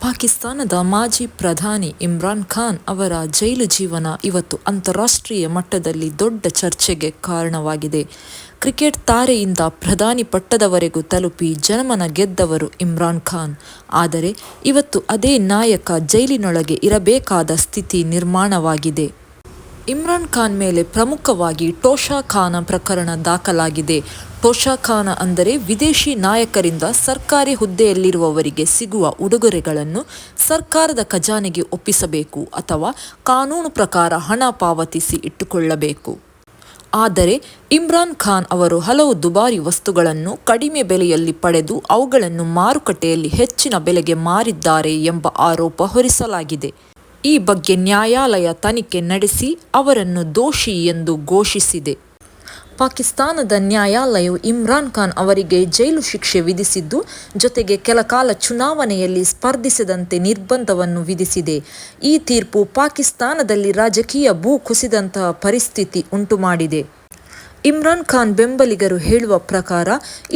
ಪಾಕಿಸ್ತಾನದ ಮಾಜಿ ಪ್ರಧಾನಿ ಇಮ್ರಾನ್ ಖಾನ್ ಅವರ ಜೈಲು ಜೀವನ ಇವತ್ತು ಅಂತಾರಾಷ್ಟ್ರೀಯ ಮಟ್ಟದಲ್ಲಿ ದೊಡ್ಡ ಚರ್ಚೆಗೆ ಕಾರಣವಾಗಿದೆ. ಕ್ರಿಕೆಟ್ ತಾರೆಯಿಂದ ಪ್ರಧಾನಿ ಪಟ್ಟದವರೆಗೂ ತಲುಪಿ ಜನಮನ ಗೆದ್ದವರು ಇಮ್ರಾನ್ ಖಾನ್. ಆದರೆ ಇವತ್ತು ಅದೇ ನಾಯಕ ಜೈಲಿನೊಳಗೆ ಇರಬೇಕಾದ ಸ್ಥಿತಿ ನಿರ್ಮಾಣವಾಗಿದೆ. ಇಮ್ರಾನ್ ಖಾನ್ ಮೇಲೆ ಪ್ರಮುಖವಾಗಿ ಟೋಷಾ ಖಾನ ಪ್ರಕರಣ ದಾಖಲಾಗಿದೆ. ಟೋಷಾ ಖಾನ ಅಂದರೆ ವಿದೇಶಿ ನಾಯಕರಿಂದ ಸರ್ಕಾರಿ ಹುದ್ದೆಯಲ್ಲಿರುವವರಿಗೆ ಸಿಗುವ ಉಡುಗೊರೆಗಳನ್ನು ಸರ್ಕಾರದ ಖಜಾನೆಗೆ ಒಪ್ಪಿಸಬೇಕು ಅಥವಾ ಕಾನೂನು ಪ್ರಕಾರ ಹಣ ಪಾವತಿಸಿ ಇಟ್ಟುಕೊಳ್ಳಬೇಕು. ಆದರೆ ಇಮ್ರಾನ್ ಖಾನ್ ಅವರು ಹಲವು ದುಬಾರಿ ವಸ್ತುಗಳನ್ನು ಕಡಿಮೆ ಬೆಲೆಯಲ್ಲಿ ಪಡೆದು ಅವುಗಳನ್ನು ಮಾರುಕಟ್ಟೆಯಲ್ಲಿ ಹೆಚ್ಚಿನ ಬೆಲೆಗೆ ಮಾರಿದ್ದಾರೆ ಎಂಬ ಆರೋಪ ಹೊರಿಸಲಾಗಿದೆ. ಈ ಬಗ್ಗೆ ನ್ಯಾಯಾಲಯ ತನಿಖೆ ನಡೆಸಿ ಅವರನ್ನು ದೋಷಿ ಎಂದು ಘೋಷಿಸಿದೆ. ಪಾಕಿಸ್ತಾನದ ನ್ಯಾಯಾಲಯವು ಇಮ್ರಾನ್ ಖಾನ್ ಅವರಿಗೆ ಜೈಲು ಶಿಕ್ಷೆ ವಿಧಿಸಿದ್ದು, ಜೊತೆಗೆ ಕೆಲಕಾಲ ಚುನಾವಣೆಯಲ್ಲಿ ಸ್ಪರ್ಧಿಸದಂತೆ ನಿರ್ಬಂಧವನ್ನು ವಿಧಿಸಿದೆ. ಈ ತೀರ್ಪು ಪಾಕಿಸ್ತಾನದಲ್ಲಿ ರಾಜಕೀಯ ಭೂಕುಸಿದಂತಹ ಪರಿಸ್ಥಿತಿ ಉಂಟುಮಾಡಿದೆ. ಇಮ್ರಾನ್ ಖಾನ್ ಬೆಂಬಲಿಗರು ಹೇಳುವ ಪ್ರಕಾರ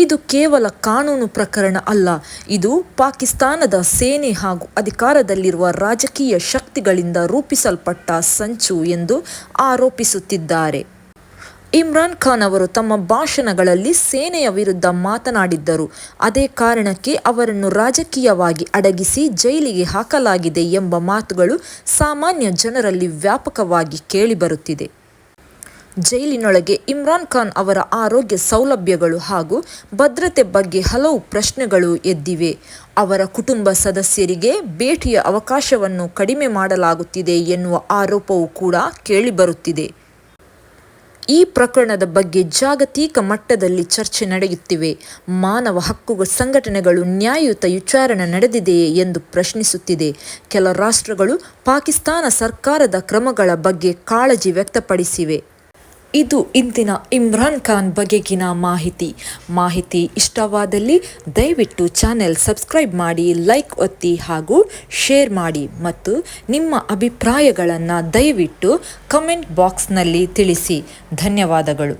ಇದು ಕೇವಲ ಕಾನೂನು ಪ್ರಕರಣ ಅಲ್ಲ, ಇದು ಪಾಕಿಸ್ತಾನದ ಸೇನೆ ಹಾಗೂ ಅಧಿಕಾರದಲ್ಲಿರುವ ರಾಜಕೀಯ ಶಕ್ತಿಗಳಿಂದ ರೂಪಿಸಲ್ಪಟ್ಟ ಸಂಚು ಎಂದು ಆರೋಪಿಸುತ್ತಿದ್ದಾರೆ. ಇಮ್ರಾನ್ ಖಾನ್ ಅವರು ತಮ್ಮ ಭಾಷಣಗಳಲ್ಲಿ ಸೇನೆಯ ವಿರುದ್ಧ ಮಾತನಾಡಿದ್ದರು. ಅದೇ ಕಾರಣಕ್ಕೆ ಅವರನ್ನು ರಾಜಕೀಯವಾಗಿ ಅಡಗಿಸಿ ಜೈಲಿಗೆ ಹಾಕಲಾಗಿದೆ ಎಂಬ ಮಾತುಗಳು ಸಾಮಾನ್ಯ ಜನರಲ್ಲಿ ವ್ಯಾಪಕವಾಗಿ ಕೇಳಿಬರುತ್ತಿದೆ. ಜೈಲಿನೊಳಗೆ ಇಮ್ರಾನ್ ಖಾನ್ ಅವರ ಆರೋಗ್ಯ ಸೌಲಭ್ಯಗಳು ಹಾಗೂ ಭದ್ರತೆ ಬಗ್ಗೆ ಹಲವು ಪ್ರಶ್ನೆಗಳು ಎದ್ದಿವೆ. ಅವರ ಕುಟುಂಬ ಸದಸ್ಯರಿಗೆ ಭೇಟಿಯ ಅವಕಾಶವನ್ನು ಕಡಿಮೆ ಮಾಡಲಾಗುತ್ತಿದೆ ಎನ್ನುವ ಆರೋಪವೂ ಕೂಡ ಕೇಳಿಬರುತ್ತಿದೆ. ಈ ಪ್ರಕರಣದ ಬಗ್ಗೆ ಜಾಗತಿಕ ಮಟ್ಟದಲ್ಲಿ ಚರ್ಚೆ ನಡೆಯುತ್ತಿವೆ. ಮಾನವ ಹಕ್ಕುಗಳ ಸಂಘಟನೆಗಳು ನ್ಯಾಯಯುತ ವಿಚಾರಣೆ ನಡೆದಿದೆಯೇ ಎಂದು ಪ್ರಶ್ನಿಸುತ್ತಿದೆ. ಕೆಲ ರಾಷ್ಟ್ರಗಳು ಪಾಕಿಸ್ತಾನ ಸರ್ಕಾರದ ಕ್ರಮಗಳ ಬಗ್ಗೆ ಕಾಳಜಿ ವ್ಯಕ್ತಪಡಿಸಿವೆ. ಇದು ಇಂದಿನ ಇಮ್ರಾನ್ ಖಾನ್ ಬಗೆಗಿನ ಮಾಹಿತಿ ಇಷ್ಟವಾದಲ್ಲಿ ದಯವಿಟ್ಟು ಚಾನೆಲ್ ಸಬ್ಸ್ಕ್ರೈಬ್ ಮಾಡಿ, ಲೈಕ್ ಒತ್ತಿ ಹಾಗೂ ಶೇರ್ ಮಾಡಿ ಮತ್ತು ನಿಮ್ಮ ಅಭಿಪ್ರಾಯಗಳನ್ನು ದಯವಿಟ್ಟು ಕಮೆಂಟ್ ಬಾಕ್ಸ್ನಲ್ಲಿ ತಿಳಿಸಿ. ಧನ್ಯವಾದಗಳು.